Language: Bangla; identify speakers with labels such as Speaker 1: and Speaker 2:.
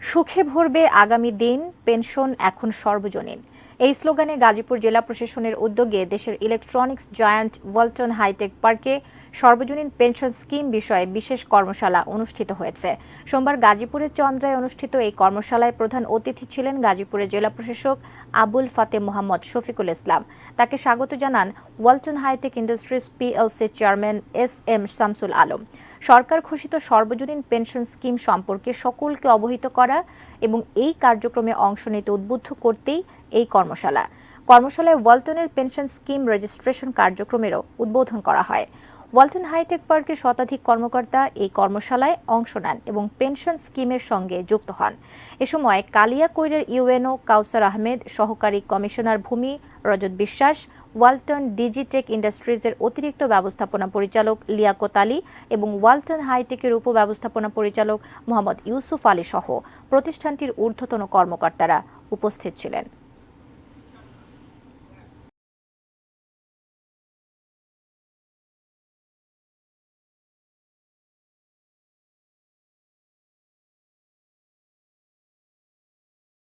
Speaker 1: সুখে ভরবে আগামী দিন, পেনশন এখন সর্বজনীন। এই স্লোগানে গাজীপুর জেলা প্রশাসনের উদ্যোগে দেশের ইলেকট্রনিক্স জায়ান্ট ওয়ালটন হাইটেক পার্কে সর্বজনীন পেনশন স্কিম বিষয়ে বিশেষ কর্মশালা অনুষ্ঠিত হয়েছে। সোমবার গাজীপুরের চন্দ্রায় অনুষ্ঠিত এই কর্মশালায় প্রধান অতিথি ছিলেন গাজীপুরের জেলা প্রশাসক আবুল ফাতে মোহাম্মদ শফিকুল ইসলাম। তাকে স্বাগত জানান Walton hi-tech industries PLC chairman S M. Shamsul Alam. সরকার ঘোষিত সর্বজনীন পেনশন স্কিম সম্পর্কে সকলকে অবহিত করা এবং এই কার্যক্রমে অংশ নিতে উদ্বুদ্ধ করতেই এই কর্মশালায় ওয়ালটনের পেনশন স্কিম রেজিস্ট্রেশন কার্যক্রমেরও উদ্বোধন করা হয়। ওয়ালটন হাইটেক পার্কের শতাধিক কর্মকর্তা এই কর্মশালায় অংশ নেন এবং পেনশন স্কিমের সঙ্গে যুক্ত হন। এ সময় কালিয়াকৈরের ইউএনও কাউসার আহমেদ, সহকারী কমিশনার ভূমি রজত বিশ্বাস, ওয়ালটন ডিজিটেক ইন্ডাস্ট্রিজের অতিরিক্ত ব্যবস্থাপনা পরিচালক লিয়াকত আলী এবং ওয়ালটন হাইটেকের উপব্যবস্থাপনা পরিচালক মোহাম্মদ ইউসুফ আলী সহ প্রতিষ্ঠানটির ঊর্ধ্বতন কর্মকর্তারা উপস্থিত ছিলেন।